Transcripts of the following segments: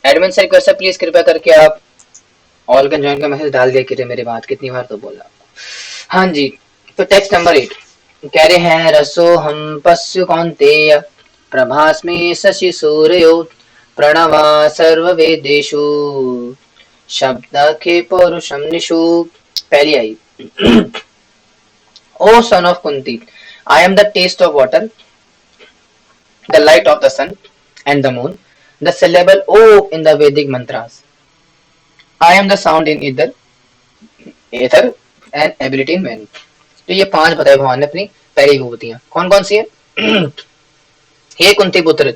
Admin से request है, please कृपया करके आप ऑल कैन ज्वाइन का मैसेज डाल दिया कीजिए। मेरी बात कितनी बार तो बोला। हाँ जी, तो टेक्स्ट नंबर 8 कह रहे हैं, रसो हम पश्यु कौन्तेय प्रभास्मे शशि सूर्यो प्रणवा सर्ववेदेषु शब्द के पौरुषम निषु। पहली आई, O son of Kunti, I am the taste of water, the light of the sun and the moon, the syllable O in the Vedic mantras. I am the sound in ether and ability in man. तो ये 5 बताए भगवान ने अपनी पहली विभूतियां। कौन कौन सी है? हे कुंती पुत्र,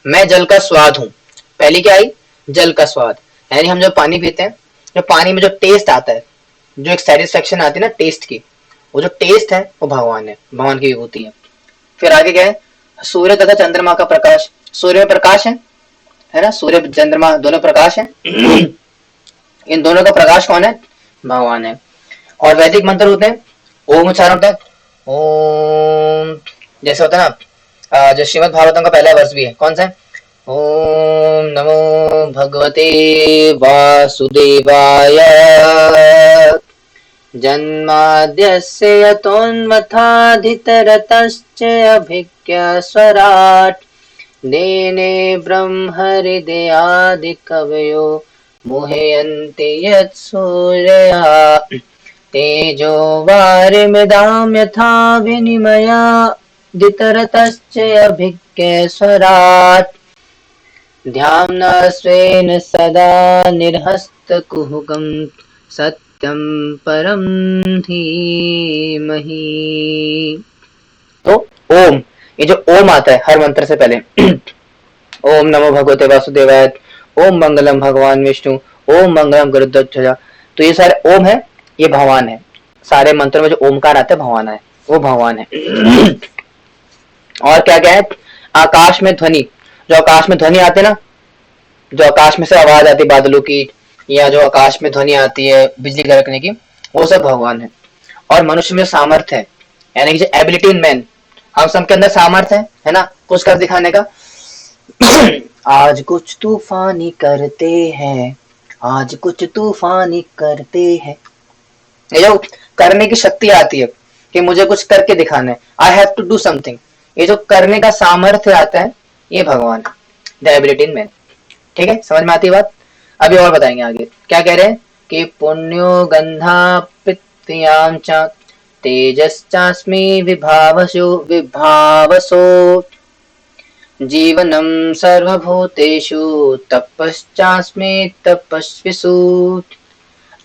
मैं जल का स्वाद हूँ। पहली क्या आई? जल का स्वाद, यानी हम जब पानी पीते हैं, जो पानी में जो टेस्ट आता है, जो एक सेटिस्फेक्शन आती है ना टेस्ट की, वो जो टेस्ट है वो भगवान है, भगवान की विभूति है। फिर आगे क्या है? सूर्य तथा चंद्रमा का प्रकाश। सूर्य में प्रकाश है ना, सूर्य चंद्रमा दोनों प्रकाश है। इन दोनों का प्रकाश कौन है? भगवान है। और वैदिक मंत्र होते हैं, ओम उच्चारण होता है, ओम, जैसे होता है ना, जो श्रीमद् भागवतम का पहला वर्ष भी है, कौन सा है? ओम नमो भगवते वासुदेवाय जन्माद्यस्य यतोन्मथाधितरतश्चाभिज्ञस्वराट् देने ब्रह्महृदयादिकवयो मुह्यन्ति यत्सूर्यया तेजो वारिमृदां यथा विनिमयादितरतश्चाभिज्ञस्वराट् ध्याम्ना स्वेन सदा निर्हस्तकुहकं सत्यं परम धीमहि। तो ओम, ये जो ओम आता है हर मंत्र से पहले, ओम नमो भगवते वासुदेवाय, ओम मंगलम भगवान विष्णु, ओम मंगलम गरुड़ध्वज, तो ये सारे ओम है, ये भगवान है। सारे मंत्रों में जो ओमकार आता है भगवान है, वो भगवान है। और क्या क्या है? आकाश में ध्वनि, जो आकाश में ध्वनि आते ना, जो आकाश में से आवाज आती बादलों की, या जो आकाश में ध्वनि आती है बिजली कड़कने की, वो सब भगवान है। और मनुष्य में सामर्थ्य है, यानी कि जो एबिलिटी इन मैन, हम सबके अंदर सामर्थ्य है ना, कुछ कर दिखाने का। आज कुछ तूफानी करते हैं, आज कुछ तूफानी करते हैं, ये जो करने की शक्ति आती है कि मुझे कुछ करके दिखाना है, I have to do something, ये जो करने का सामर्थ्य आता है, ये भगवान, द एबिलिटी इन मैन। ठीक है, समझ में आती है बात? अभी और बताएंगे आगे क्या कह रहे हैं कि पुण्यो गंधा पृथ्व्यां च तेजश्चास्मि विभावसो जीवनम सर्वभूतेषु तपश्चास्मि तपस्विषु।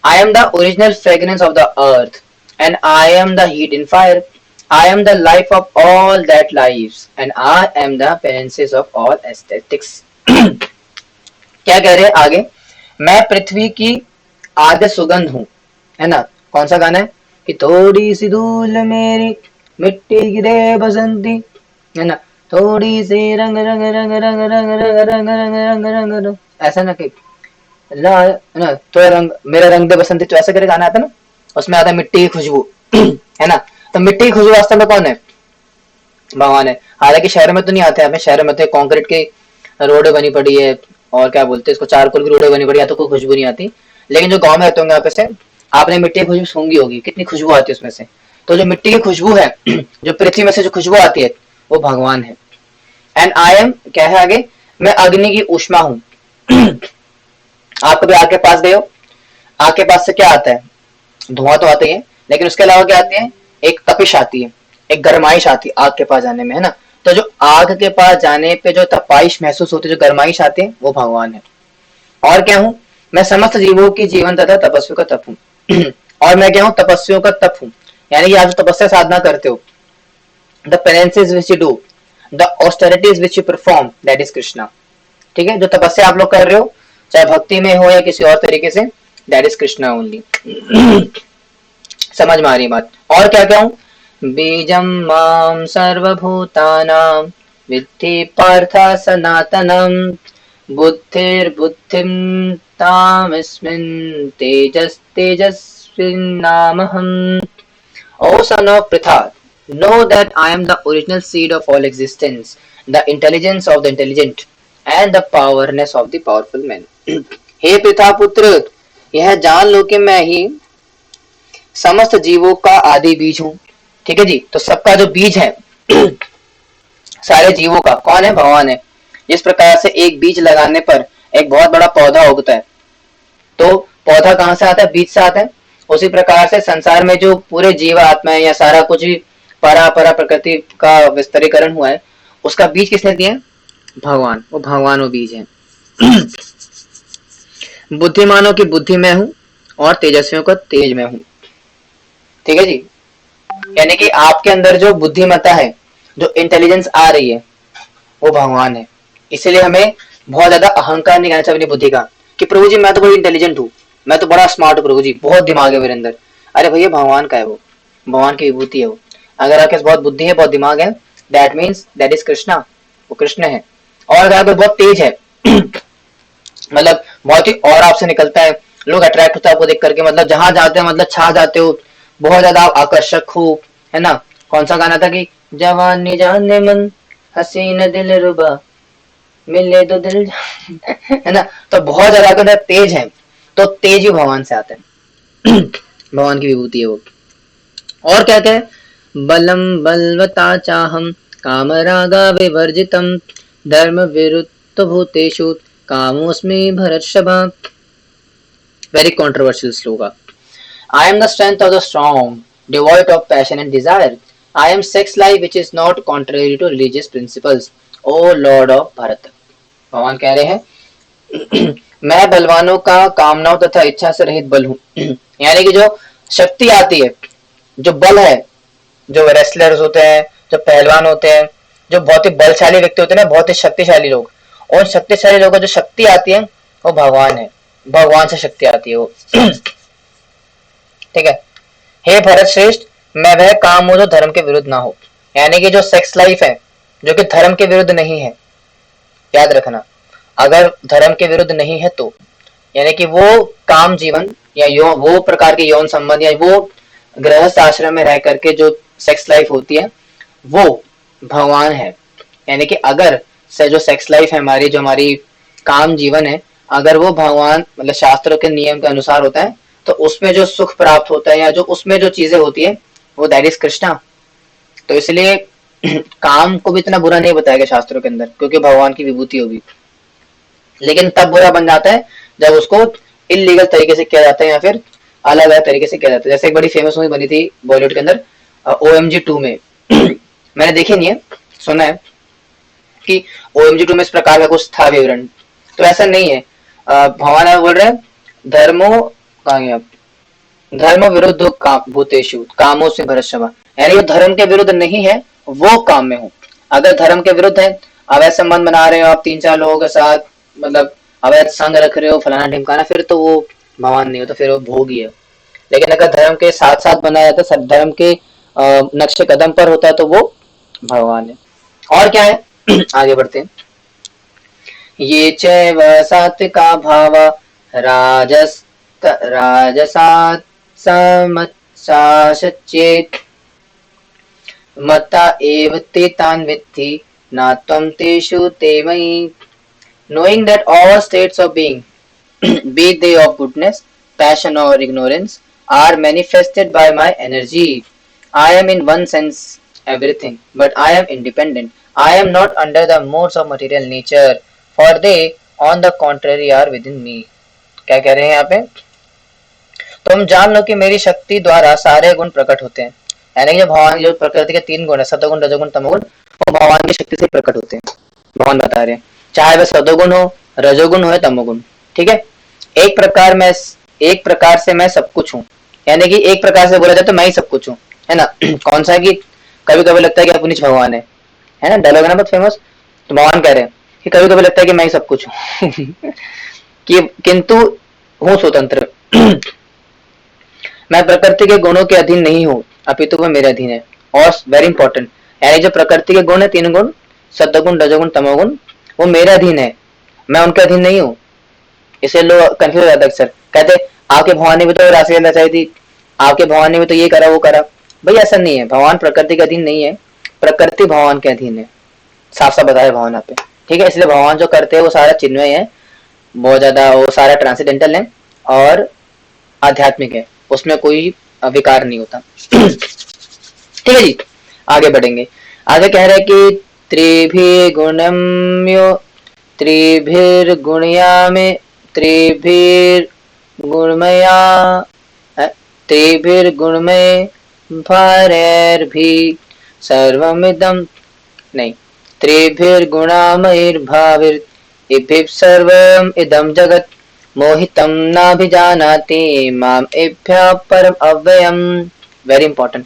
I am the original fragrance of the earth, and I am the heat in fire. I am the life of all that lives, and I am the parenthesis of all aesthetics. क्या कह रहे हैं आगे? मैं पृथ्वी की आद्य सुगंध हूँ, है ना। कौन सा गाना है कि थोड़ी सी धूल मेरी मिट्टी की दे बसंती, है ना, थोड़ी सी रंग रंग रंग रंग रंग रंग रंग रंग रंग रंग रंग, ऐसा ना कि ना तो रंग मेरा रंग दे बसंती, तो ऐसा करके गाना आता है ना, उसमें आता है मिट्टी की खुशबू, है ना। तो मिट्टी की खुशबू वास्तव में कौन है? भगवान है। हालांकि शहर में तो नहीं आते, हमें शहर में तो कंक्रीट की रोडें बनी पड़ी है, और क्या बोलते हैं इसको, चारकोल की रोडें बनी पड़ी है, तो कोई खुशबू नहीं आती। लेकिन जो गाँव में रहते होंगे यहाँ पे से, आपने मिट्टी की खुशबू सूंघी होगी, कितनी खुशबू आती है उसमें से। तो जो मिट्टी की खुशबू है, जो पृथ्वी में से जो खुशबू आती है, वो भगवान है। एंड आई एम क्या है आगे? मैं अग्नि की ऊष्मा हूँ। आप कभी आग के पास गए हो? आग के पास से क्या आता है? धुआं तो आता ही है, लेकिन उसके अलावा क्या आती है? एक तपिश आती है, एक गर्माइश आती है आग के पास जाने में, है ना। तो जो आग के पास जाने पे जो तपाइश महसूस होती है, जो गर्माइश आती है, वो भगवान है। और क्या हूँ? मैं समस्त जीवों की जीवन तथा तपस्वियों का तप हूँ। और मैं क्या हूँ? तपस्वियों का तप हूँ, यानी कि आप जो तपस्या साधना करते हो, the penances which you do, the austerities which you perform, that is Krishna. ठीक है, जो तपस्या आप लोग कर रहे हो, चाहे भक्ति में हो या किसी और तरीके से, दैट इज कृष्णा ओनली। समझ में आ रही बात? और क्या क्या हूँ? बीजम माम सर्वभूतानां विद्धि Partha सनातनम बुद्धिर्बुद्धिं तामस्मिन् तेजस्तेजस्विन्नामहम्। O son of Pritha, know that I am the original seed of all existence, the intelligence of the intelligent, and the powerness of the powerful man. हे पिता पुत्र, यह जान लो कि मैं ही समस्त जीवों का आदि बीज हूँ। ठीक है जी, तो सबका जो बीज है सारे जीवों का कौन है? भगवान है। जिस प्रकार से एक बीज लगाने पर एक बहुत बड़ा पौधा उगता है, तो पौधा कहाँ से आता है? बीज से आता है। उसी प्रकार से संसार में जो पूरे जीव आत्मा है या सारा कुछ भी परा परा प्रकृति का विस्तरीकरण हुआ है, उसका बीज किसने दिया? भगवान। वो भगवान वो बीज है। बुद्धिमानों की बुद्धि में हूँ और तेजस्वियों का तेज में हूँ। ठीक है जी, यानी कि आपके अंदर जो बुद्धिमत्ता है, जो इंटेलिजेंस आ रही है, वो भगवान है। इसलिए हमें बहुत ज्यादा अहंकार नहीं करना चाहिए अपनी बुद्धि का कि प्रभु जी मैं तो बड़ी इंटेलिजेंट हूँ, मैं तो बड़ा स्मार्ट हूँ, प्रभु जी बहुत दिमाग है मेरे अंदर। अरे भैया भगवान का है वो, भगवान की विभूति है वो। अगर आपके पास बहुत बुद्धि है, बहुत दिमाग है, that means that is Krishna, वो कृष्ण है। और अगर आपको बहुत तेज है मतलब बहुत ही और आपसे निकलता है, लोग अट्रैक्ट होता है आपको देख करके, मतलब जहां जाते हैं मतलब छा जाते हो, बहुत ज्यादा आकर्षक हो, है ना। कौन सा गाना था कि जवानी जाने मन हसीन दिल रुबा मिले दो दिल है ना। तो बहुत ज्यादा अगर तेज है, तो तेज ही भगवान से आता है भगवान की विभूति है वो। और क्या क्या है? बलम बलवता चाहम काम रागा विवर्जितम धर्म विरुद्ध भूतेषु कामोस्मि भरतर्षभा। वेरी कंट्रोवर्शियल श्लोक। I am the strength of the strong, devoid of passion and desire. I am sex life which is not contrary to religious principles. O Lord of Bharat. भगवान कह रहे हैं मैं बलवानों का कामनाओं तथा इच्छा से रहित बल हूँ यानी कि जो शक्ति आती है, जो बल है, जो रेसलर्स होते हैं, जो पहलवान होते हैं, जो बहुत ही बलशाली व्यक्ति होते हैं ना, बहुत ही शक्तिशाली लोग, और शक्तिशाली लोगों को जो शक्ति आती है वो भगवान है, भगवान से शक्ति आती है वो ठीक है। हे भरत श्रेष्ठ, मैं वह काम हूं जो धर्म के विरुद्ध ना हो, यानी कि जो सेक्स लाइफ है जो कि धर्म के विरुद्ध नहीं है, याद रखना, अगर धर्म के विरुद्ध नहीं है तो, यानी कि वो काम जीवन या वो प्रकार के यौन संबंध या वो गृहस्थ आश्रम में रह करके जो सेक्स लाइफ होती है वो भगवान है। यानी कि अगर से जो सेक्स लाइफ है हमारी, जो हमारी काम जीवन है, अगर वो भगवान मतलब शास्त्रों के नियम के अनुसार होता है, तो उसमें जो सुख प्राप्त होता है या जो उसमें जो चीजें होती है वो दैट इज कृष्णा। तो इसलिए काम को भी इतना बुरा नहीं बताया गया शास्त्रों के अंदर, क्योंकि भगवान की विभूति होगी। लेकिन तब बुरा बन जाता है जब उसको इलीगल तरीके से किया जाता है या फिर अलग अलग तरीके से किया जाता है। जैसे एक बड़ी फेमस मूवी बनी थी बॉलीवुड के अंदर OMG 2 में मैंने देखी नहीं है, सुना है कि OMG 2 में इस प्रकार का कुछ था विवरण, तो ऐसा नहीं है। भगवान बोल रहे हैं धर्मो धर्म विरुद्ध काम भूतेषु कामों से भरतर्षभा, यानी वो धर्म के विरुद्ध नहीं है, वो काम में हूँ। अगर धर्म के विरुद्ध है, अवैध संबंध बना रहे हो आप 3-4 लोगों के साथ, मतलब अवैध संग रख रहे हो फलाना ढिमकाना, फिर तो वो भगवान नहीं हो, तो फिर वो भोगी है। लेकिन अगर धर्म के साथ साथ बनाया जाता है, धर्म के नक्शे कदम पर होता है, तो वो भगवान है। और क्या है आगे बढ़ते हैं। ये चैव सात्विका भाव राजस राजसात् समत्साश्चेत् मत्ता एव ते तान् विद्धि न त्वं तेषु ते मयि। Knowing that all states of being, be they of goodness, passion or ignorance, are manifested by my energy. I am in one sense everything, but I am independent. I am not under the modes of material nature, for they, on the contrary, are within me. क्या कह रहे हैं यहाँ पे? तुम जान लो कि मेरी शक्ति द्वारा सारे गुण प्रकट होते हैं, यानी कि भगवान जो प्रकृति के 3 गुण है, सतोगुण रजोगुण तमोगुण, वो भगवान की शक्ति से प्रकट होते हैं। भगवान बता रहे हैं चाहे वह सतोगुण हो, रजोगुण हो या तमोगुण। ठीक है, एक प्रकार से मैं सब कुछ हूँ, यानी कि एक प्रकार से बोला जाए तो मैं ही सब कुछ हूँ, है ना। कौन सा कि कभी कभी लगता है कि अपनी भगवान है ना, डायलॉग है ना बहुत फेमस। तो भगवान कह रहे हैं कि कभी कभी लगता है कि मैं ही सब कुछ हूँ कि किंतु हूँ स्वतंत्र मैं प्रकृति के गुणों के अधीन नहीं हूँ, अपितु वह मेरे अधीन है। और वेरी इंपॉर्टेंट, यानी जो प्रकृति के गुण है 3 गुण, सत्वगुण रजोगुण तमोगुण, वो मेरे अधीन है, मैं उनके अधीन नहीं हूँ। इसे लोग कंफ्यूज हो जाते अक्सर, कहते आपके भगवान ने भी तो राशि रचाई थी, आपके भगवान ने भी तो ये करा वो करा। भाई ऐसा नहीं है, भगवान प्रकृति के अधीन नहीं है, प्रकृति भगवान के अधीन है, साफ साफ बताया भगवान यहाँ पे। ठीक है, इसलिए भगवान जो करते हैं वो सारा चिन्मय है, बहुत ज्यादा वो सारा ट्रांसेंडेंटल है और आध्यात्मिक है, उसमें कोई विकार नहीं होता। ठीक है जी, आगे बढ़ेंगे। आगे कह रहे हैं कि त्रिभिर्गुणम्यो त्रिभिर्गुणया में त्रिभिर्गुणमया त्रिभिर्गुणमय भारैर्भि सर्वमिदं नहीं त्रिभिर्गुणामयैर्भाविर् इभिः सर्वम् इदं जगत् मोहितं नाभिजानाति माम एभ्यः परम अव्ययम्। Very important.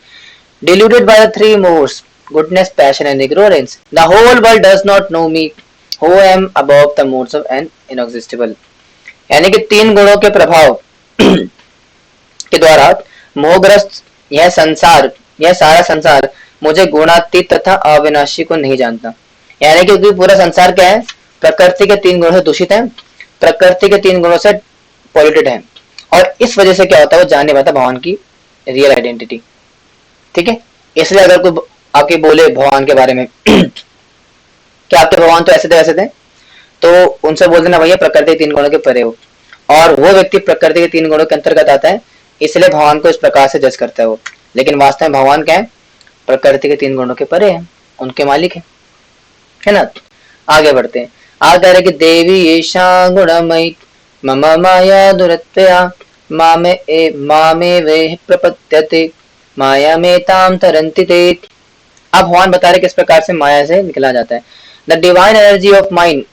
Deluded by the three modes, goodness, passion and ignorance, the whole world does not know me, who am above the modes of and inexhaustible। यानी कि तीन गुणों के प्रभाव के द्वारा मोहग्रस्त यह संसार, यह सारा संसार मुझे गुणातीत तथा अविनाशी को नहीं जानता। यानी कि पूरा संसार क्या है, प्रकृति के तीन गुणों से दूषित है, प्रकृति के तीन गुणों से पॉल्यूटेड है, और इस वजह से क्या होता है, वो जान नहीं पाता भगवान की रियल आइडेंटिटी। ठीक है, इसलिए अगर कोई आपके बोले भगवान के बारे में कि आपके भगवान तो ऐसे थे वैसे थे, तो उनसे बोल देना भैया प्रकृति के तीन गुणों के परे हो, और वो व्यक्ति प्रकृति के तीन गुणों के अंतर्गत आता है, इसलिए भगवान को इस प्रकार से जज करता है वो। लेकिन वास्तव में भगवान क्या है, प्रकृति के तीन गुणों के परे है, उनके मालिक है ना। आगे बढ़ते हैं। आगे कि देवी येषा गुणमयी मम माया दुरत्वया मामे वे प्रपद्यते माया में ताम तरंति ते। अब भगवान बता रहे किस प्रकार से माया से निकला जाता है। The divine energy of mind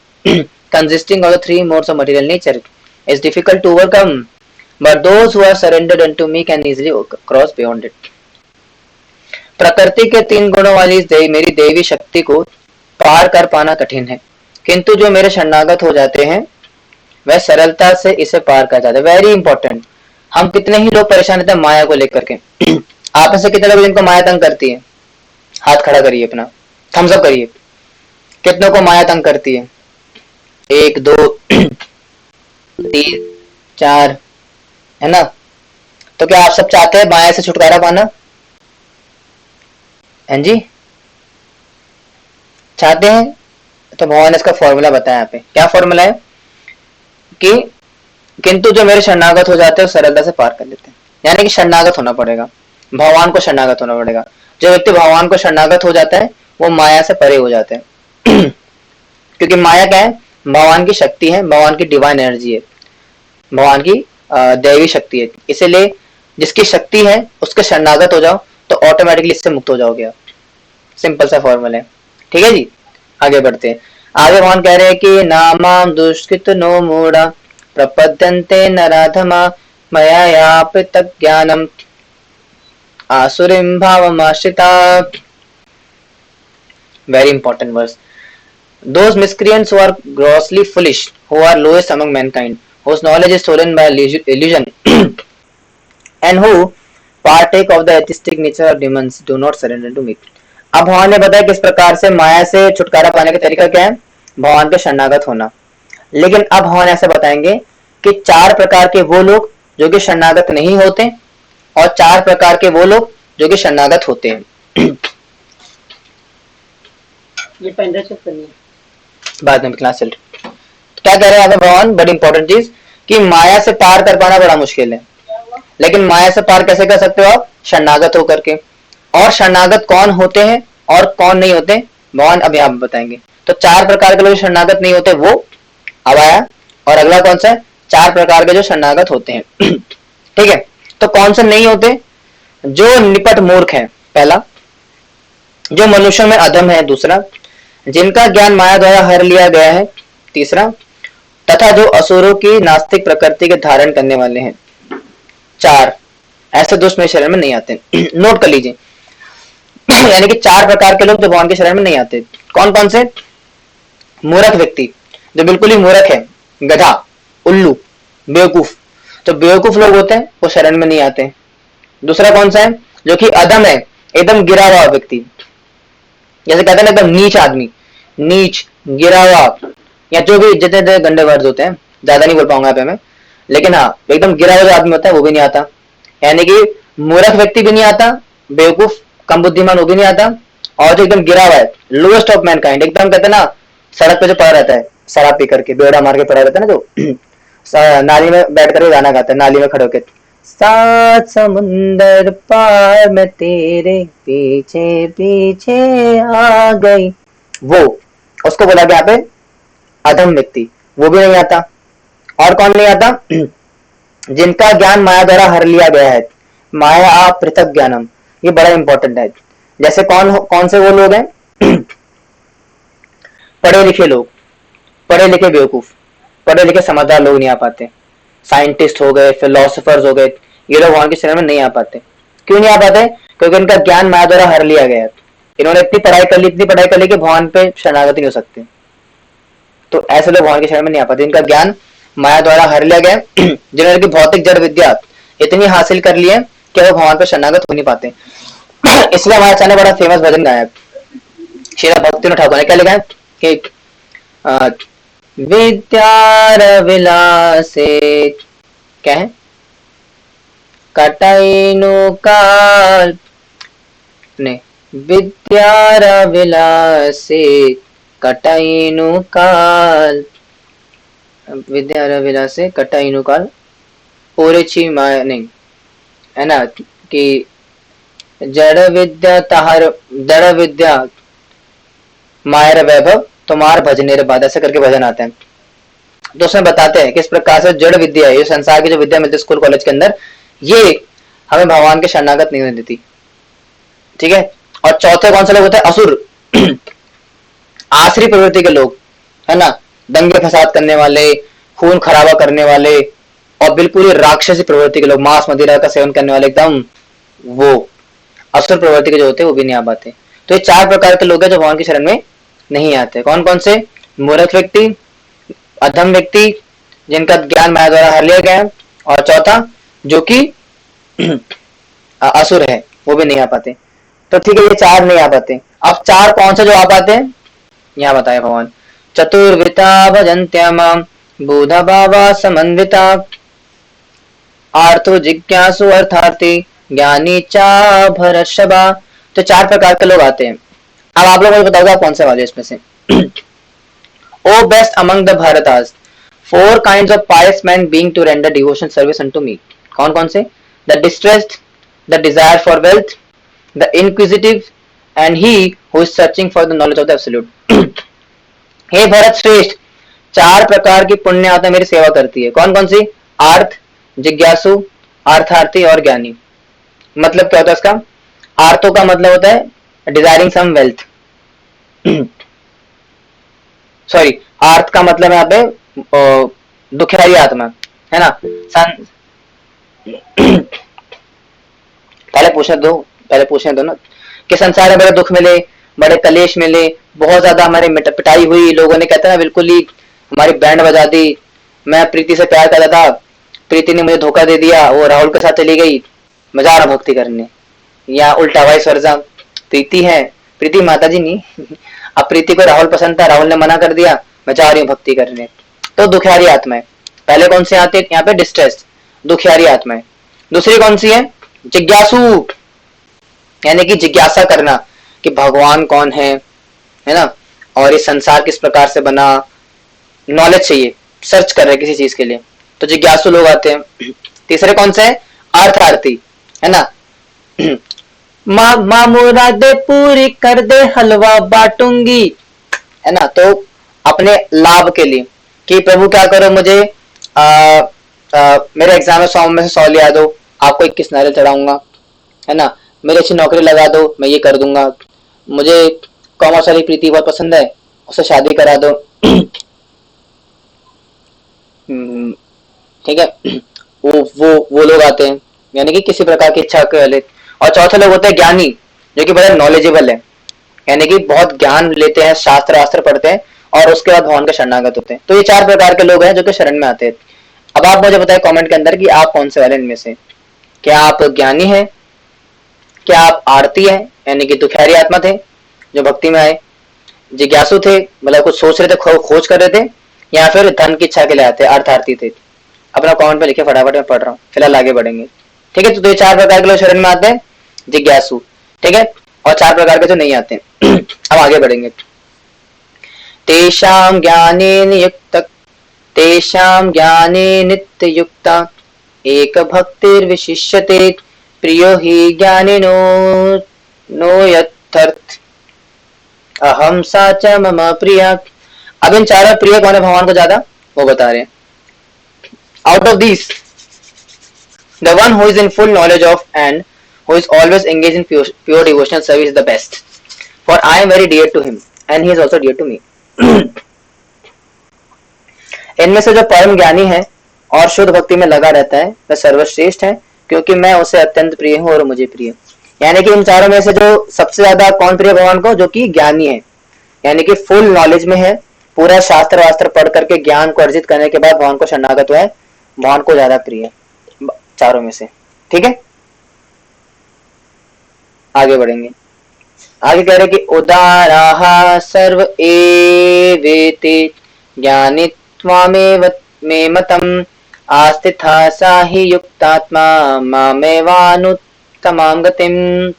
consisting of the three modes of material nature is difficult to overcome, but those who are surrendered unto me can easily cross beyond it। प्रकृति के तीन गुणों वाली मेरी देवी शक्ति को पार कर पाना कठिन है, किंतु जो मेरे शरणागत हो जाते हैं वह सरलता से इसे पार कर जाते हैं। Very important. हम कितने ही लोग परेशान रहते हैं माया को लेकर के। आप में से कितने लोग जिनको माया तंग करती है, हाथ खड़ा करिए अपना, थम्स अप करिए। कितनों को माया तंग करती है? 1 2 3 4, है ना। तो क्या आप सब चाहते हैं माया से छुटकारा पाना? हैं जी, चाहते हैं? तो भगवान ने इसका फॉर्मूला बताया यहाँ पे। क्या फॉर्मूला है कि किंतु जो मेरे शरणागत हो जाते हैं वो सरलता से पार कर लेते हैं। यानी कि शरणागत होना पड़ेगा, भगवान को शरणागत होना पड़ेगा। जो व्यक्ति भगवान को शरणागत हो जाता है वो माया से परे हो जाते हैं। क्योंकि माया क्या है? भगवान की शक्ति है, भगवान की डिवाइन एनर्जी है, भगवान की दैवी शक्ति है। इसीलिए जिसकी शक्ति है उसके शरणागत हो जाओ तो ऑटोमेटिकली इससे मुक्त हो जाओगे आप। सिंपल सा फॉर्मूला है। ठीक है जी, आगे बढ़ते हैं। आगे भगवान कह रहे हैं कि नामाम दुष्कृत नो मूढ़ा प्रपद्यन्ते नराधमा मया या पृथक् ज्ञानम आसुरीं भावमाश्रिता। Very important verse. Those miscreants who are grossly foolish, who are lowest among mankind, whose knowledge is stolen by illusion, and who partake of the atheistic nature of demons, do not surrender to me। अब भगवान ने बताया किस प्रकार से माया से छुटकारा पाने का तरीका क्या है, भगवान के शरणागत होना। लेकिन अब भगवान ऐसे बताएंगे कि 4 प्रकार के वो लोग जो कि शरणागत नहीं होते और 4 प्रकार के वो लोग जो कि शरणागत होते हैं। ये पेंडा चेक करनी है बाद में क्लास चल रही। क्या कह रहे हैं भगवान, बड़ी इंपॉर्टेंट चीज कि माया से पार कर पाना बड़ा मुश्किल है, लेकिन माया से पार कैसे कर सकते हो आप? शरणागत होकर के। और शरणागत कौन होते हैं और कौन नहीं होते भगवान अब यहाँ बताएंगे। तो 4 प्रकार के लोग शरणागत नहीं होते वो अब आया, और अगला कौन सा है? 4 प्रकार के जो शरणागत होते हैं। ठीक है, तो कौन से नहीं होते? जो निपट मूर्ख है पहला, जो मनुष्यों में अधम है दूसरा, जिनका ज्ञान माया द्वारा हर लिया गया है तीसरा, तथा जो असुरों की नास्तिक प्रकृति के धारण करने वाले हैं 4। ऐसे दुष्ट मेरे शरण में नहीं आते। नोट कर लीजिए। यानी कि 4 प्रकार के लोग जो भगवान के शरण में नहीं आते। कौन कौन से? मूर्ख व्यक्ति, जो बिल्कुल ही मूर्ख है, गधा, उल्लू, बेवकूफ। तो बेवकूफ लोग होते हैं वो शरण में नहीं आते। दूसरा कौन सा है? जो कि अधम है, एकदम गिरा हुआ व्यक्ति, जैसे कहते हैं ना एकदम नीच आदमी, नीच, गिरा हुआ, या जो भी जितने गंदे वर्ड होते हैं, ज्यादा नहीं बोल पाऊंगा यहाँ पे मैं, लेकिन हाँ एकदम गिरा हुआ आदमी होता है वो भी नहीं आता। यानी कि मूर्ख व्यक्ति भी नहीं आता, बेवकूफ कम बुद्धिमान वो भी नहीं आता, और जो एकदम गिरा हुआ है, लोएस्ट ऑफ मैनकाइंड, एकदम कहते हैं ना सड़क पे जो पड़ा रहता है शराब पी करके, बेवड़ा मार के पड़ा रहता है ना, जो नाली में बैठ करके गाना गाता है, नाली में खड़े होके, सात समुंदर पार मैं तेरे पीछे पीछे आ गई, वो उसको बोला गया यहाँ पे अधम व्यक्ति, वो भी नहीं आता। और कौन नहीं आता? जिनका ज्ञान माया द्वारा हर लिया गया है, माया पृथक ज्ञानम, ये बड़ा इंपॉर्टेंट है। जैसे कौन से वो लोग हैं? पढ़े लिखे लोग, पढ़े लिखे बेवकूफ, पढ़े लिखे समझदार लोग नहीं आ पाते, साइंटिस्ट हो गए, फिलोसोफर्स हो गए, ये लोग भगवान के शरण में नहीं आ पाते। क्यों नहीं आ पाते? क्योंकि इनका ज्ञान माया द्वारा हर लिया गया है। इन्होंने इतनी पढ़ाई कर ली, इतनी पढ़ाई कर ली कि भगवान पे शरणागति नहीं हो सकते, तो ऐसे लोग भगवान के शरण में नहीं आ पाते। इनका ज्ञान माया द्वारा हर लिया गया, जिन्होंने की भौतिक जड़ विद्या इतनी हासिल कर ली है कि वो भगवान पर शरणागत हो नहीं पाते। इसलिए हमारे आचार्य ने बड़ा फेमस भजन गाया, श्री भक्तिनाथ ठाकुर ने क्या लिखा है कि विद्यार विलासे, क्या है, कटाइनु काल, नहीं, विद्यार विलासे कटाइनु काल, विद्यार विलासे कटाइनु काल, ओरेची माया, नहीं, है ना, कि जड़ विद्या तहार, जड़ विद्या मायर वैभव तुम्हार भजनेर बाद, ऐसे करके भजन आते हैं। तो उसमें बताते हैं किस प्रकार से जड़ विद्या है, ये संसार की जो विद्या मिलती है स्कूल कॉलेज के अंदर, ये हमें भगवान के शरणागत नहीं होने देती। ठीक है। और चौथे कौन से लोग होते हैं? असुर, आसरी प्रवृत्ति के लोग, है ना, दंगे फसाद करने वाले, खून खराबा करने वाले, और बिल्कुल ही राक्षसी प्रवृत्ति के लोग, मांस मदिरा का सेवन करने वाले, एकदम वो असुर प्रवृत्ति के जो होते हैं वो भी नहीं आ पाते। तो ये चार प्रकार के लोग हैं जो भगवान की शरण में नहीं आते। कौन कौन से? मूर्ख व्यक्ति, अधम व्यक्ति जिनका ज्ञान माया द्वारा हर लिया गया है, और चौथा जो कि असुर है, वो भी नहीं आ पाते। तो ठीक है, ये चार नहीं आ पाते। अब चार कौन से जो आ पाते हैं यहाँ बताया भगवान, चतुर्विता भजन्त्या माम बुधा भावा समन्विता, आर्थो जिज्ञासु अर्थार्थी ज्ञानी चा भरशबा। तो चार प्रकार के लोग आते हैं। अब आप लोग मुझे बताओगे आप कौन से वाले इसमें से? O best among the Bharatas, four kinds of pious man being to render devotion service unto me. कौन कौन से? The distressed, the desire for wealth, the inquisitive, and he who is searching for the knowledge of the absolute. हे भरत श्रेष्ठ, चार प्रकार की पुण्य आत्मा मेरी सेवा करती है। कौन कौन सी? आर्थ, जिज्ञासु, अर्थार्थी और ज्ञानी। मतलब क्या होता है इसका? आर्थो का मतलब होता है डिजायरिंग सम वेल्थ, सॉरी, आर्थ का मतलब यहाँ पे दुखियारी आत्मा, है ना। पहले पूछने दो ना कि संसार में बड़े दुख मिले, बड़े कलेश मिले, बहुत ज्यादा हमारे पिटाई हुई, लोगों ने कहते हैं बिल्कुल ही हमारी बैंड बजा दी, मैं प्रीति से प्यार करता था, प्रीति ने मुझे धोखा दे दिया, वो राहुल के साथ चली गई, मैं जा रहा भक्ति करने, या उल्टा वाइस वर्सा, प्रीति है, प्रीति माता जी नहीं, अब प्रीति को राहुल पसंद था, राहुल ने मना कर दिया, मैं जा रही हूँ भक्ति करने। तो दुखियारी आत्मा है। पहले कौन सी आती है यहाँ पे? डिस्ट्रेस, दुखियारी आत्मा है। दूसरी कौन सी है? जिज्ञासु, यानी कि जिज्ञासा करना कि भगवान कौन है ना, और ये संसार किस प्रकार से बना, नॉलेज चाहिए, सर्च कर रहे किसी चीज के लिए, तो जिज्ञासु लोग आते हैं। तीसरे कौन से? अर्थार्थी, है ना, माँ मुरादे पूरी कर दे हलवा बांटूंगी, है ना, तो अपने लाभ के लिए कि प्रभु क्या करो, मुझे मेरे एग्जाम में 100 में से 100 लिया दो, आपको 21 नारियल चढ़ाऊंगा, है ना, मेरी अच्छी नौकरी लगा दो, मैं ये कर दूंगा, मुझे कॉमर्स वाली प्रीति बहुत पसंद है, उससे शादी करा दो। ठीक है, वो लोग आते हैं, यानी कि किसी प्रकार की इच्छा के वाले। और चौथे लोग होते हैं ज्ञानी, जो कि बड़े नॉलेजेबल है, यानी कि बहुत ज्ञान लेते हैं, शास्त्र वास्त्र पढ़ते हैं, और उसके बाद भगवान के शरणागत होते हैं। तो ये चार प्रकार के लोग हैं जो कि शरण में आते हैं। अब आप मुझे बताएं कमेंट के अंदर कि आप कौन से वाले इनमें से? क्या आप ज्ञानी हैं? क्या आप आरती है, यानी कि दुखियारी आत्मा थे जो भक्ति में आए? जिज्ञासु थे, मतलब कुछ सोच रहे थे, खोज कर रहे थे, या फिर धन की इच्छा के लिए आते, अर्थार्थी थे? अपना कमेंट पे लिखे, फटाफट मैं पढ़ रहा हूँ, फिलहाल आगे बढ़ेंगे। ठीक है, तो ये चार प्रकार के लोग शरण में आते हैं, जिज्ञासु, ठीक है, और चार प्रकार के जो नहीं आते। अब आगे बढ़ेंगे। तेषां ज्ञाने नियुक्त तेषां ज्ञाने नित्ययुक्ता एक भक्तिर्विशिष्यते प्रियो हि ज्ञानिनो नो यथर्थ अहम सा च मम प्रिया। अब इन चारों प्रिय कौन है भगवान को ज्यादा, वो बता रहे हैं। Out of these the one who is in full knowledge of and who is always engaged in pure devotional service is the best. For I am very dear to him and he is also dear to me. इनमें से जो परम ज्ञानी है और शुद्ध भक्ति में लगा रहता है वह सर्वश्रेष्ठ है, क्योंकि मैं उसे अत्यंत प्रिय हूँ और मुझे प्रिय। यानी कि इन चारों में से जो सबसे ज्यादा कौन प्रिय भगवान को, जो कि ज्ञानी है, यानी कि फुल नॉलेज में है, पूरा शास्त्र वास्त्र पढ़ करके ज्ञान को अर्जित करने के बाद भगवान को शरणागत हुआ है, भगवान को ज्यादा प्रिय है चारों में से। ठीक है, आगे बढ़ेंगे। आगे कह रहे कि उदाराः सर्व एवेते ज्ञानित्वामेव मे मतम् आस्थिता सा हि युक्तात्मा मामेवानुत्तमां गतिम्।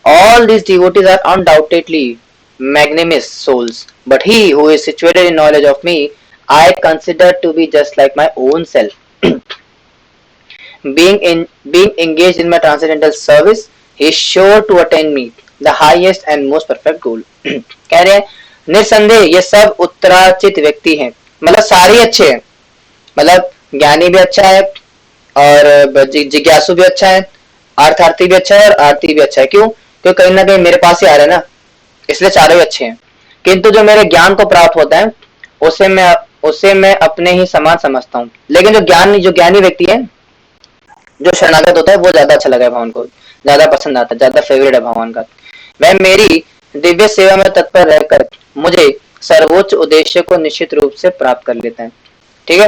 All these devotees are undoubtedly magnanimous souls, but he who is situated in knowledge of me, I consider to be just like my own self. Being engaged in my transcendental service, he is sure to attain me, the highest and most perfect goal. कह रहे हैं निसंदेह ये सब उत्तराचित व्यक्ति हैं, मतलब सारे अच्छे हैं, मतलब ज्ञानी भी अच्छा है और जिज्ञासु भी अच्छा है, अर्थार्थी भी अच्छा है और आरती भी अच्छा है। क्यों? क्योंकि कहीं ना कहीं मेरे पास ही आ रहे हैं ना, इसलिए चारों ही अच्छे हैं। किंतु जो मेरे ज्ञान को प्राप्त होता है उसे मैं अपने ही समान समझता हूँ। लेकिन जो ज्ञानी व्यक्ति है, जो शरणागत होता है, वो ज्यादा अच्छा लगा है भगवान को, ज्यादा पसंद आता है, ज्यादा फेवरेट है भगवान का। वह मेरी दिव्य सेवा में तत्पर रहकर मुझे सर्वोच्च उद्देश्य को निश्चित रूप से प्राप्त कर लेता है। ठीक है,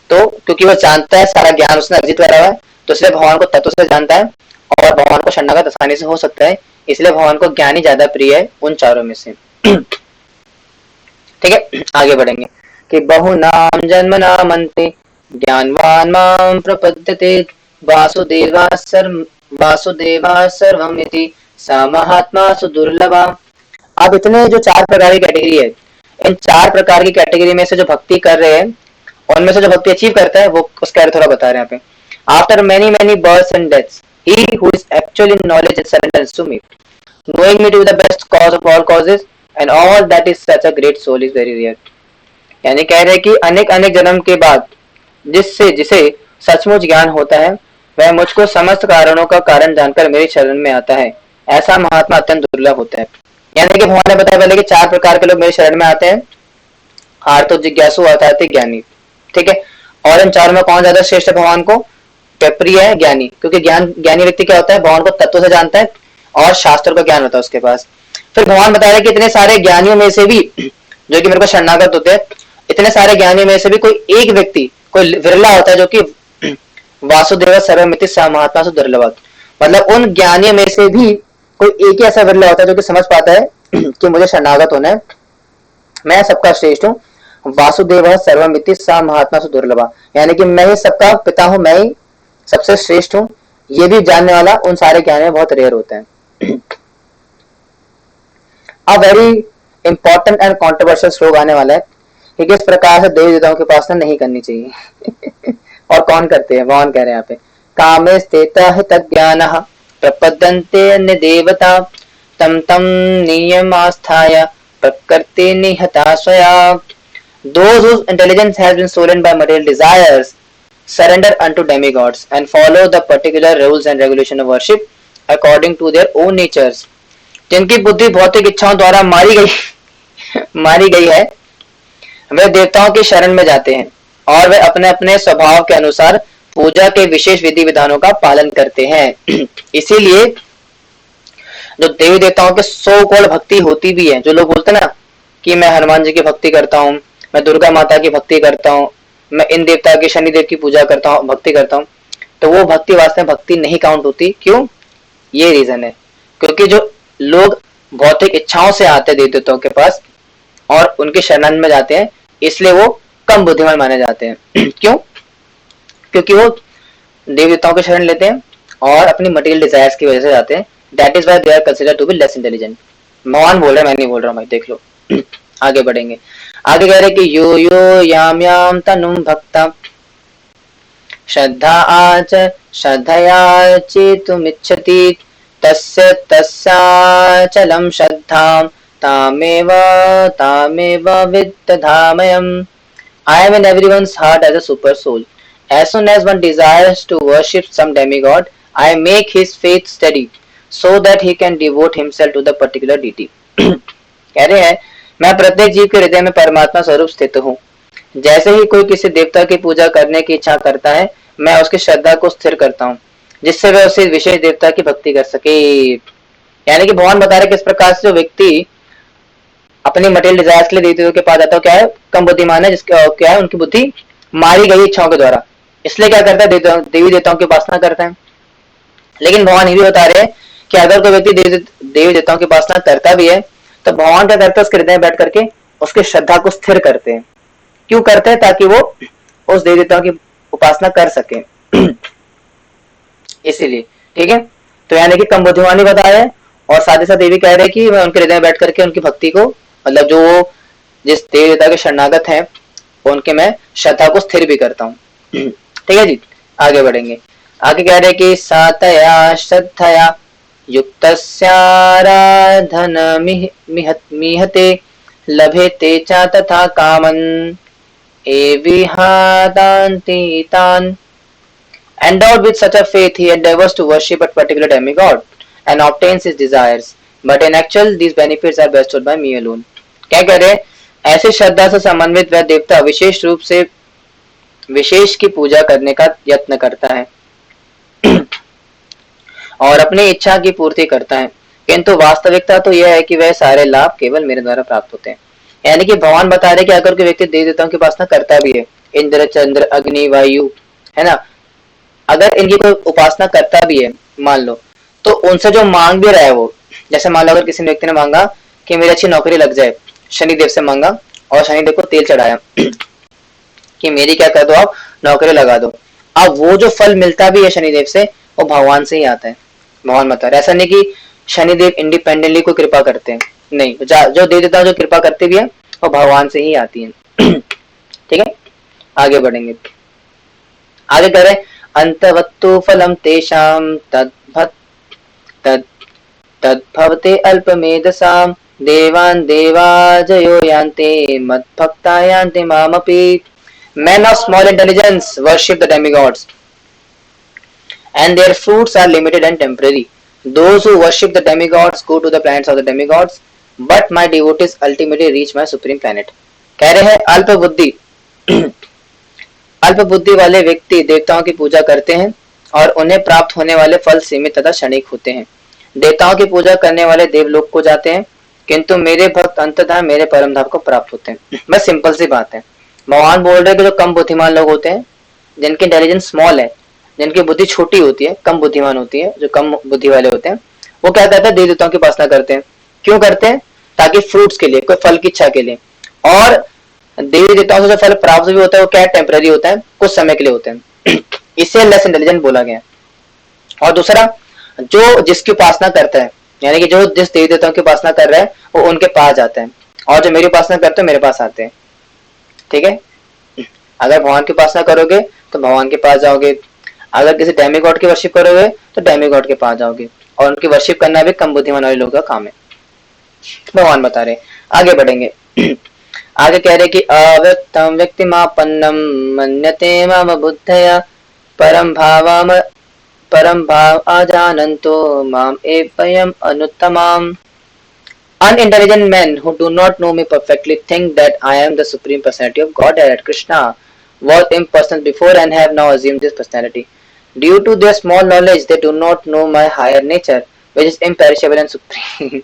तो क्योंकि वो जानता है, सारा ज्ञान उसने अर्जित करा हुआ है, तो इसलिए भगवान को तत्व से जानता है और भगवान को शरणागत आसानी से हो सकता है, इसलिए भगवान को ज्ञानी ज्यादा प्रिय है उन चारों में से। ठीक है, आगे बढ़ेंगे कि बहुनाम जन्मनाम अन्ते ज्ञानवान माम प्रपद्यते वासुदेवा सर्वमिति स महात्मा सुदुर्लभा। अब इतने जो चार प्रकार की कैटेगरी है, इन चार प्रकार की कैटेगरी में से जो भक्ति कर रहे हैं, उनमें से जो भक्ति अचीव करता है वो उसका थोड़ा बता रहे हैं यहाँ पे। After many births and deaths he who is actually in knowledge and surrenders to me, knowing me to be the best cause of all causes and all that is such a great soul is very rare। यानी कह रहे हैं कि अनेक अनेक जन्म के बाद जिसे सचमुच ज्ञान होता है, वह मुझको समस्त कारणों का कारण जानकर मेरे शरण में आता है, ऐसा महात्मा अत्यंत दुर्लभ होता है। यानी कि भगवान ने बताया पहले कि चार प्रकार के लोग मेरे शरण में आते हैं, आर्तो जिज्ञासु अर्थात ज्ञानी। ठीक है, और इन चारों में कौन ज्यादा श्रेष्ठ है भगवान को प्रिय है? ज्ञानी। क्योंकि ज्ञानी व्यक्ति क्या होता है, भगवान को तत्व से जानता है और शास्त्र का ज्ञान होता है उसके पास। फिर भगवान बता रहे कि इतने सारे ज्ञानियों में से भी जो कि मेरे को शरणागत होते हैं, इतने सारे ज्ञानियों में से भी कोई एक व्यक्ति, कोई विरला होता है जो कि वासुदेव सर्वमिति स महात्मा से दुर्लभ, मतलब उन ज्ञानियों में से भी कोई एक ही ऐसा विरला होता है जो कि समझ पाता है कि मुझे शरणागत होना है, मैं सबका श्रेष्ठ हूँ। वासुदेव सर्वमिति स महात्मा से दुर्लभ, यानी कि मैं ही सबका पिता हूँ, मैं ही सबसे श्रेष्ठ हूँ, ये भी जानने वाला उन सारे ज्ञान में बहुत रेयर होता है। अब वेरी इंपॉर्टेंट एंड कॉन्ट्रोवर्शियल श्लोक आने वाला है कि किस प्रकार से देवी देवताओं की उपासना नहीं करनी चाहिए और कौन करते हैं। भगवान कह रहे हैं यहाँ पे, कामे स्थिता हितज्ञानः प्रपद्यन्ते अन्य देवता तम नियमास्थाय प्रकृति निहता स्वया। Those whose intelligence has been stolen by material desires surrender unto demigods and follow the particular rules and regulation of worship according to their own natures। जिनकी बुद्धि भौतिक इच्छाओं द्वारा मारी गई है, वे देवताओं की शरण में जाते हैं और वे अपने अपने स्वभाव के अनुसार पूजा के विशेष विधि विधानों का पालन करते हैं। इसीलिए जो देवी देवताओं के सो कॉल्ड भक्ति होती भी है, जो लोग बोलते हैं ना कि मैं हनुमान जी की भक्ति करता हूँ, मैं दुर्गा माता की भक्ति करता हूँ, मैं इन देवता की शनिदेव की पूजा करता हूँ, भक्ति करता हूँ, तो वो भक्ति वास्तव में भक्ति नहीं काउंट होती। क्यों? ये रीजन है क्योंकि जो लोग भौतिक इच्छाओं से आते देवी देवताओं के पास और उनके शरण में जाते हैं, इसलिए वो कम बुद्धिमान माने जाते हैं। क्यों? क्योंकि वो देवी देवताओं के शरण लेते हैं और अपनी मटेरियल डिजायर्स की वजह से जाते हैं। That is why they are considered to be less intelligent. भगवान बोल रहे हैं, मैं नहीं बोल रहा हूँ भाई, देख लो। आगे बढ़ेंगे। आगे कह रहे कि यो यो याम याम तनुम भक्ता श्रद्धया चेतुमिच्छति तस्य तस्याचलं श्रद्धां तामेव तामेव विदधामयम्। I am in everyone's heart as a super soul. As soon as one desires to worship some demigod, I make his faith steady, so that he can devote himself to the particular deity. कह रहे हैं मैं प्रत्येक जीव के हृदय में परमात्मा स्वरूप स्थित हूँ। जैसे ही कोई किसी देवता की पूजा करने की इच्छा करता है, मैं उसकी श्रद्धा को स्थिर करता हूँ, जिससे वह उसी विशेष देवता की भक्ति कर सके। यानी कि भगवान बता रहे किस प्रकार से जो व्यक्ति अपनी मटेरियल डिजायर्स के लिए देवताओं के पास जाता है, क्या है, कम बुद्धिमान है, जिसके क्या है, उनकी बुद्धि मारी गई इच्छाओं के द्वारा, इसलिए क्या करता है, देवी देवताओं की उपासना करता है। लेकिन भगवान ये भी बता रहे हैं कि अगर कोई व्यक्ति देवी देवताओं की उपासना करता भी है, तो भगवान क्या करता है, उसके हृदय में बैठ करके उसकी श्रद्धा को स्थिर करते हैं। क्यों करते हैं? ताकि वो उस देवी देवताओं की उपासना कर सके। इसीलिए, ठीक है। तो यानी कि कम बुद्धिमानी बताया है, और साथ ही साथ ये भी कह रहे हैं कि मैं उनके हृदय में बैठ करके उनकी भक्ति को, मतलब जो वो जिस देवी देवता के शरणागत हैं, उनके मैं श्रद्धा को स्थिर भी करता हूँ। ठीक है जी, आगे बढ़ेंगे। आगे कह रहे हैं कि सातया श्रद्धया युक्तस्याराधनमिहते लभेते च तथा कामन् एविहादान्ति तान्। Endowed with such a faith, he endeavors to worship a particular demigod and obtains his desires. But in actual, these benefits are bestowed by me alone. क्या कह रहे हैं? ऐसी श्रद्धा से समन्वित वह देवता विशेष रूप से विशेष की पूजा करने का यत्न करता है और अपनी इच्छा की पूर्ति करता है, किंतु वास्तविकता तो यह है कि वह सारे लाभ केवल मेरे द्वारा प्राप्त होते हैं। यानी कि भगवान बता रहे कि अगर कोई व्यक्ति देवी देवताओं की उपासना करता भी है, इंद्र चंद्र अग्नि वायु, है ना, अगर इनकी कोई उपासना करता भी है, मान लो, तो उनसे जो मांग भी रहा है वो, जैसे मान लो अगर किसी व्यक्ति ने मांगा कि मेरी अच्छी नौकरी लग जाए, शनिदेव से मांगा और शनिदेव को तेल चढ़ाया कि मेरी क्या कर दो, आप नौकरी लगा दो। अब वो जो फल मिलता भी है शनिदेव से, वो भगवान से ही आता है। भगवान बता रहे, ऐसा नहीं कि शनिदेव इंडिपेंडेंटली को कृपा करते हैं, नहीं, जो देव देवता जो कृपा करते भी है वो भगवान से ही आती है। ठीक है, आगे बढ़ेंगे। आगे कह रहे अंतवत्तु फलम तेषां तद्भवते अल्पमेधसां देवान् देवाजयो यान्ति मद्भक्ता यान्ति मामपि। Men of small intelligence worship the demigods, and their fruits are limited and temporary. Those who worship the demigods go to the planets of the demigods, but my devotees ultimately reach my supreme planet. कह रहे हैं अल्प बुद्धि अल्प बुद्धि वाले व्यक्ति देवताओं की पूजा करते हैं और उन्हें प्राप्त होने वाले फल सीमित तथा क्षणिक होते हैं। देवताओं की पूजा करने वाले देवलोक को जाते हैं, किंतु मेरे भक्त अंततः मेरे परम धाम को प्राप्त होते हैं। बस सिंपल सी बात है। भगवान बोल रहे हैं कि जो कम बुद्धिमान लोग होते हैं, जिनकी इंटेलिजेंस स्मॉल है, जिनकी बुद्धि छोटी होती है, कम बुद्धिमान होती है, जो कम बुद्धि वाले होते हैं, वो क्या कहते हैं, देवी देवताओं की उपासना करते हैं। क्यों करते हैं? ताकि फ्रूट्स के लिए, कोई फल की इच्छा के लिए। और देवी देवताओं से जो फल प्राप्त भी होता है वो क्या टेम्पररी होता है, कुछ समय के लिए होते हैं। इससे लेस इंटेलिजेंट बोला गया। और दूसरा, जो जिसकी उपासना करता है, यानी कि जो जिस देवी देवताओं की उपासना कर रहा है वो उनके पास जाता है, और जो मेरी उपासना करते हैं मेरे पास आते हैं। ठीक है, अगर भगवान की उपासना करोगे तो भगवान के पास जाओगे, अगर किसी डेमीगॉड की वर्शिप करोगे तो डेमीगॉड के पास जाओगे, और उनकी वर्शिप करना भी कम बुद्धिमान वाले लोगों का काम है। भगवान बता रहे, आगे बढ़ेंगे। आगे कह रहे कि अव्यक्तम व्यक्तिमापन्नम मन्यते मम बुद्धया परम भाव अजानन्तो माम एवं अनुत्तमाम। Unintelligent men who do not know me perfectly think that I am the supreme personality of Godhead. Krishna was impersonal before and have now assumed this personality. Due to their small knowledge, they do not know my higher nature, which is imperishable and supreme.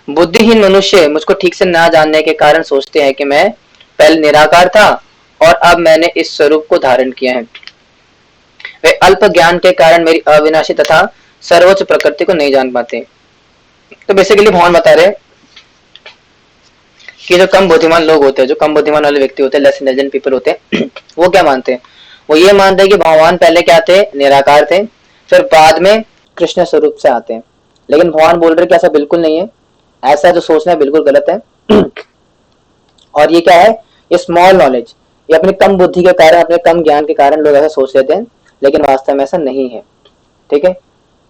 बुद्धिहीन मनुष्य मुझको ठीक से ना जानने के कारण सोचते हैं कि मैं पहले निराकार था और अब मैंने इस स्वरूप को धारण किया है। वे अल्प ज्ञान के कारण मेरी अविनाशी तथा सर्वोच्च प्रकृति को नहीं जान पाते। तो बेसिकली भगवान बता रहे कि जो कम बुद्धिमान लोग होते हैं, जो कम बुद्धिमान वाले व्यक्ति होते हैं, लेस इंटेलिजेंट पीपल होते हैं, वो क्या मानते हैं, वो ये मानते हैं कि भगवान पहले क्या थे, निराकार थे, फिर बाद में कृष्ण स्वरूप से आते हैं। लेकिन भगवान बोल रहे कि ऐसा बिल्कुल नहीं है, ऐसा जो सोचना है बिल्कुल गलत है। और ये क्या है, ये स्मॉल नॉलेज, ये अपनी कम बुद्धि के कारण, अपने कम ज्ञान के कारण लोग ऐसा सोच लेते हैं, लेकिन वास्तव में ऐसा नहीं है। ठीक है,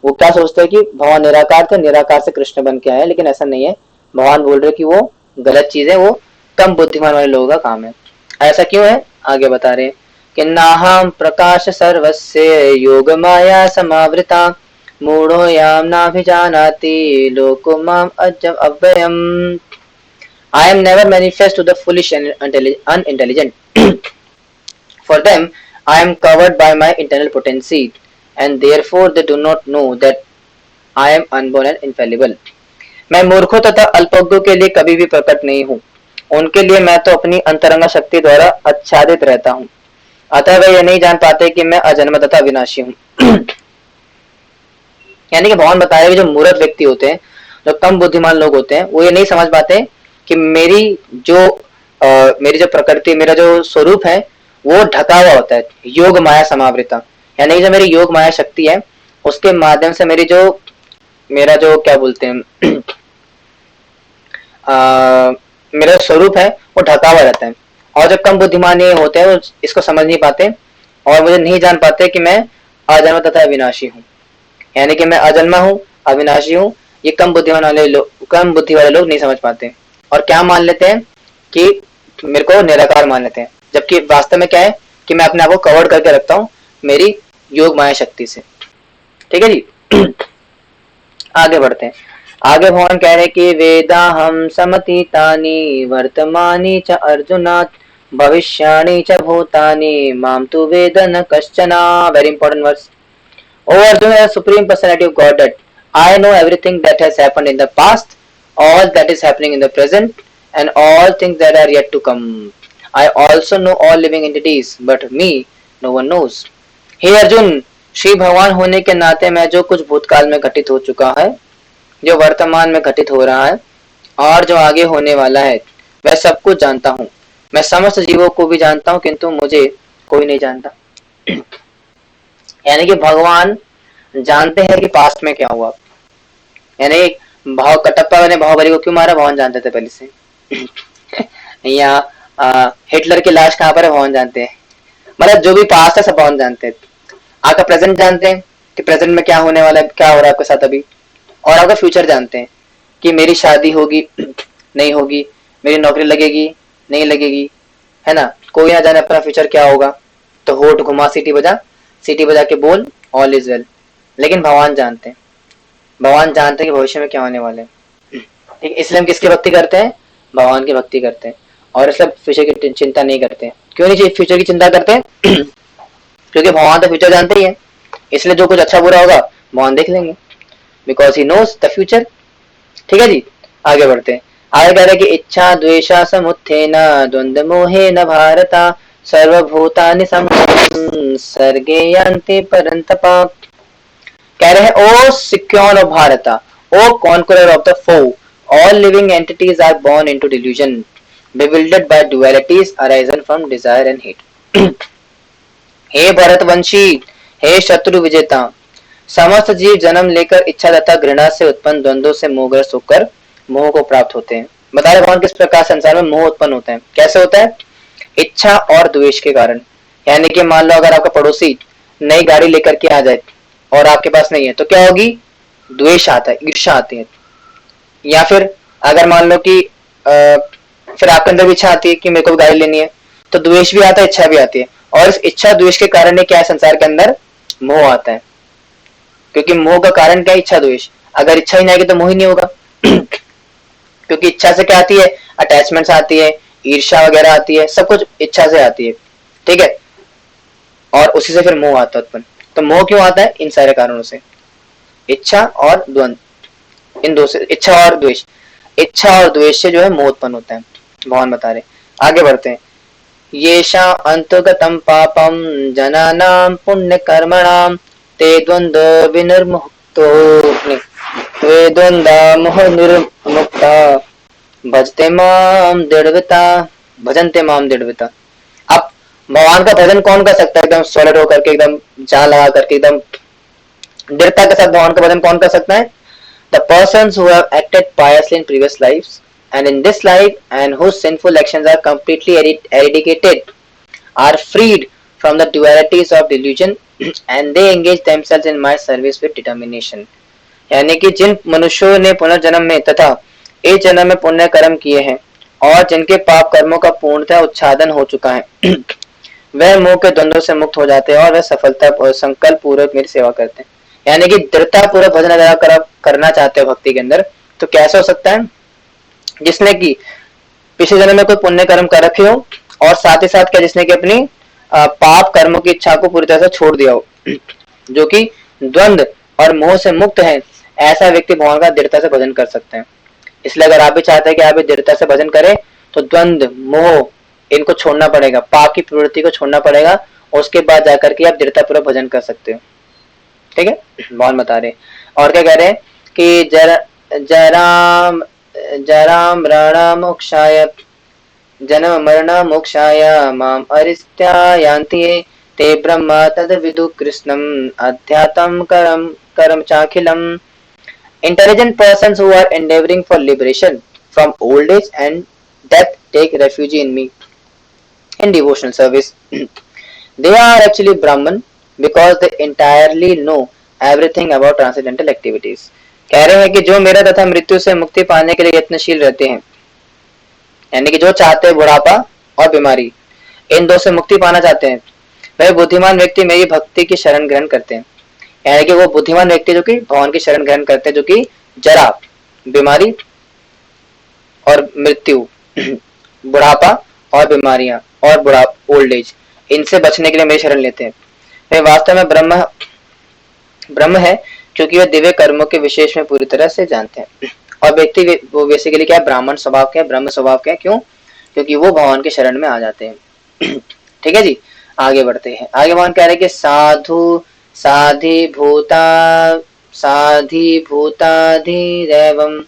वो क्या सोचते हैं कि भगवान निराकार थे, निराकार से कृष्ण बन के आए, लेकिन ऐसा नहीं है। भगवान बोल रहे कि वो गलत चीज है, वो कम बुद्धिमान वाले लोगों का काम है। ऐसा क्यों है, आगे बता रहे हैं कि नाहम प्रकाश सर्वस्य योग माया समावृता मूढ़ो याम नाभिजानाति लोको माम अजम अव्ययम। I am never manifest to the foolish and unintelligent. For them, I am covered by my internal potency, and therefore they do not know that I am unborn and infallible. मैं मूर्खों तथा अल्पज्ञों के लिए कभी भी प्रकट नहीं हूँ, उनके लिए मैं तो अपनी अंतरंग शक्ति द्वारा आच्छादित रहता हूँ, अतः वे ये नहीं जान पाते कि मैं अजन्म तथा विनाशी हूँ। यानी कि भगवान बता रहे हैं कि जो मूर्ख व्यक्ति होते हैं, जो कम बुद्धिमान लोग होते हैं, वो ये नहीं समझ पाते कि मेरी जो प्रकृति, मेरा जो स्वरूप है वो ढका हुआ होता है, योग माया समावृता। यानी कि जो मेरी योग माया शक्ति है उसके माध्यम से मेरा जो क्या बोलते हैं मेरा स्वरूप है वो ढका हुआ रहता है। और जो कम बुद्धिमान ये होते हैं वो इसको समझ नहीं पाते और मुझे नहीं जान पाते कि मैं अजन्म तथा अविनाशी हूँ। यानी कि मैं अजन्मा हूँ, अविनाशी हूँ। ये कम बुद्धि वाले लोग नहीं समझ पाते और क्या मान लेते हैं कि मेरे को निराकार मान लेते हैं, जबकि वास्तव में क्या है कि मैं अपने आप को कवर करके रखता हूँ मेरी योग माया शक्ति से। ठीक है जी। आगे बढ़ते हैं। आगे भगवान कह रहे कि वेदा हम समतीतानि वर्तमानी च अर्जुनात् भविष्याणि च भूतानि माम तु वेद न कश्चन। Very important verse. O Arjuna, the supreme personality of Godhead, I know everything that has happened in the past, all that is happening in the present, and all things that are yet to come. I also know all living entities, but me no one knows. हे अर्जुन, श्री भगवान होने के नाते मैं जो कुछ भूतकाल में घटित हो चुका है, जो वर्तमान में घटित हो रहा है और जो आगे होने वाला है, वह सब कुछ जानता हूँ। मैं समस्त जीवों को भी जानता हूँ, किंतु मुझे कोई नहीं जानता। यानी कि भगवान जानते हैं कि पास्ट में क्या हुआ। यानी कटप्पा ने बाहुबली को क्यों मारा, भगवान जानते थे पहले से। या हिटलर की लाश कहाँ पर है, भगवान जानते हैं। मतलब जो भी पास्ट है सब भगवान जानते हैं। आपका प्रेजेंट जानते हैं कि प्रेजेंट में क्या होने वाला है, क्या हो रहा है आपके साथ अभी, और आपका फ्यूचर जानते हैं कि मेरी शादी होगी नहीं होगी, मेरी नौकरी लगेगी नहीं लगेगी, है ना। कोई ना जाने अपना फ्यूचर क्या होगा। तो होठ घुमा सीटी बजा के बोल ऑल इज वेल। लेकिन भगवान जानते हैं, भगवान जानते हैं कि भविष्य में क्या होने वाले हैं। ठीक, इसलिए हम किसकी भक्ति करते हैं, भगवान की भक्ति करते हैं और इसलिए फ्यूचर की चिंता नहीं करते हैं। क्यों नहीं चाहिए फ्यूचर की चिंता करते हैं? क्योंकि भगवान तो फ्यूचर जानते ही है, इसलिए जो कुछ अच्छा बुरा होगा भगवान देख लेंगे, because he knows the future. ठीक है जी, आगे बढ़ते हैं। आगे कह रहे कि इच्छा द्वेषा समुत्थेन द्वंद्व मोहेन भारता सर्वभूतानि संसर्गे यान्ति परन्तपा। कह रहे हैं ओ secure of Bharata, O conqueror of the foe, all living entities are born into delusion, bewildered by dualities arisen from desire and hate. हे भरतवंशी, हे शत्रु विजेता, समस्त जीव जन्म लेकर इच्छा तथा घृणा से उत्पन्न द्वंद्वों से मोहग्रस्त होकर मोह को प्राप्त होते हैं। बता रहे भगवान किस प्रकार संसार में मोह उत्पन्न होता है, कैसे होता है? इच्छा और द्वेष के कारण। यानी कि मान लो अगर आपका पड़ोसी नई गाड़ी लेकर के आ जाए और आपके पास नहीं है तो क्या होगी? द्वेष आता है, ईर्ष्या आती है। या फिर अगर मान लो कि फिर आपके अंदर भी इच्छा आती है कि मेरे को गाड़ी लेनी है, तो द्वेष भी आता है, इच्छा भी आती है। और इस इच्छा द्वेष के कारण ही क्या है, संसार के अंदर मोह आता है। क्योंकि मोह का कारण क्या है? इच्छा द्वेष। अगर इच्छा ही नहीं आएगी तो मोह ही नहीं होगा। क्योंकि इच्छा से क्या आती है? अटैचमेंट्स आती है, ईर्ष्या वगैरह आती है, सब कुछ इच्छा से आती है। ठीक है, और उसी से फिर मोह आता है उत्पन्न। तो मोह क्यों आता है? इन सारे कारणों से, इच्छा और द्वंद, इन दो से, इच्छा और द्वेष। इच्छा और द्वेष से जो है मोह उत्पन्न होता है, भगवान बता रहे। आगे बढ़ते हैं। येषा अंतगतम पापम जनानां पुण्य कर्मणाम ते द्वंद्व विनिर्मुक्तो वे द्वंद्व मोह निर्मुक्ता भजते माम दृढ़ता। अब भगवान का भजन कौन कर सकता है? एकदम सॉलिड होकर के, एकदम जान लगा करके, एकदम दृढ़ता के साथ भगवान का भजन कौन कर सकता है? The persons who have acted piously in previous lives and in this life, and whose sinful actions are completely eradicated, are freed from the dualities of delusion and they engage themselves in my service with determination. यानी कि जिन मनुष्यों ने पुनर्जन्म में तथा इस जन्म में पुण्य कर्म किए हैं और जिनके पाप कर्मों का पूर्णतः उच्छादन हो चुका है वह मोह के द्वंद्व से मुक्त हो जाते हैं और वह सफलता और संकल्प पूर्वक मेरी सेवा करते हैं। यानी कि दृढ़ता पूर्वक भजन अगर करना चाहते हो भक्ति के अंदर तो कैसे हो सकता है, जिसने कि पिछले जन्म में कोई पुण्य कर्म कर रखे हो और साथ ही साथ क्या जिसने कि अपनी पाप कर्मों की इच्छा को पूरी तरह से छोड़ दिया हो, जो कि द्वंद्व और मोह से मुक्त है, ऐसा व्यक्ति भगवान का दृढ़ता से भजन कर सकते हैं। इसलिए अगर आप भी चाहते हैं कि आप भी दृढ़ता से भजन करें तो द्वंद्व मोह इनको छोड़ना पड़ेगा, पाप की प्रवृत्ति को छोड़ना पड़ेगा और उसके बाद जाकर के आप दृढ़ता पूर्वक भजन कर सकते हो। ठीक है, भगवान बता रहे और क्या कह रहे हैं कि जराम मरण मोक्षाय जन्म मरण मोक्षाय माम अरिष्ट्या यान्ति ते ब्रह्म तद विदु कृष्णम अध्यात्म कर्म चाखिलम। Intelligent persons who are endeavoring for liberation from old age and death take refuge in me in devotional service. They are actually Brahman because they entirely know everything about transcendental activities. कह रहे हैं कि जो मेरा तथा मृत्यु से मुक्ति पाने के लिए यत्नशील रहते हैं, यानी कि जो चाहते हैं बुढ़ापा और बीमारी, इन दो से मुक्ति पाना चाहते हैं, वह बुद्धिमान व्यक्ति मेरी भक्ति की शरण ग्रहण करते हैं। यानी कि वो बुद्धिमान व्यक्ति जो कि भगवान की शरण ग्रहण करते हैं, जो कि जरा बीमारी और मृत्यु बुढ़ापा और बीमारियां और ओल्ड एज, इनसे बचने के लिए मेरी शरण लेते हैं। वे वास्तव में ब्रह्म है क्योंकि वे दिव्य कर्मों के विशेष में पूरी तरह से जानते हैं। और व्यक्ति वो बेसिकली क्या है, ब्राह्मण स्वभाव के, ब्रह्म स्वभाव के, क्यों? क्योंकि वो भगवान के शरण में आ जाते हैं। ठीक है जी, आगे बढ़ते हैं। आगे भगवान कह रहे हैं कि साधु साधिभूताधिदेवं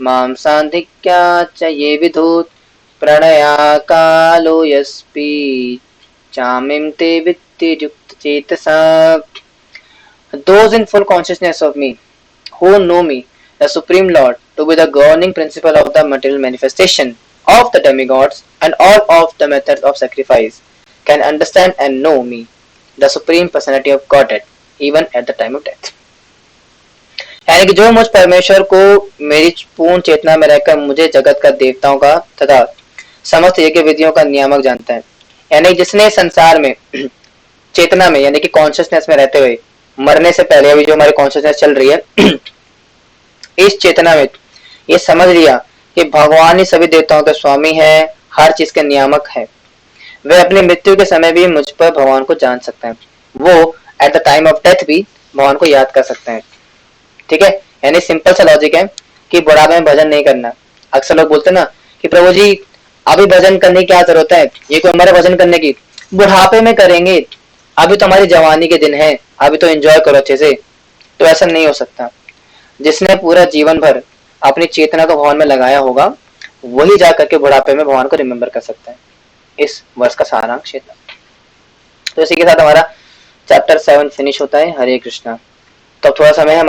मां सांधिक्या च ये विदुत प्रणया कालो यस्पि चामिं ते वित्तियुक्त चेतसा। Those in full consciousness of me, who know me, the Supreme Lord, to be the governing principle of the material manifestation of the demigods and all of the methods of sacrifice, can understand and know me, the Supreme Personality of Godhead, even at the time of death. यानी कि जो मुझ परमेश्वर को मेरी पूर्ण चेतना में रहकर मुझे जगत का, देवताओं का तथा समस्त यज्ञ विधियों का नियामक जानता है, यानी जिसने संसार में चेतना में यानी कि कॉन्शियसनेस में रहते हुए मरने से पहले अभी जो हमारी कॉन्शियसनेस चल रही है इस चेतना में ये समझ लिया कि भगवान ही सभी देवताओं के स्वामी है, हर चीज के नियामक है, वे अपनी मृत्यु के समय भी मुझ पर भगवान को जान सकते हैं, वो at the time of death भी भगवान को याद कर सकते हैं। ठीक है, यानी सिंपल सा लॉजिक है कि बुढ़ापे में भजन नहीं करना। अक्सर लोग बोलते ना कि प्रभु जी अभी भजन करने की क्या जरूरत है, ये कोई उम्र है भजन करने की, बुढ़ापे में करेंगे, अभी तो हमारी जवानी के दिन है, अभी तो एंजॉय करो अच्छे से। तो ऐसा नहीं हो सकता। जिसने पूरा जीवन भर अपनी चेतना को भगवान में लगाया होगा वही जाकर के बुढ़ापे में भगवान को रिमेम्बर कर सकता है। इस वर्ष का सारांश था। तो इसी के साथ हमारा चैप्टर 7 फिनिश होता है। हरे कृष्णा। तो अब थोड़ा समय है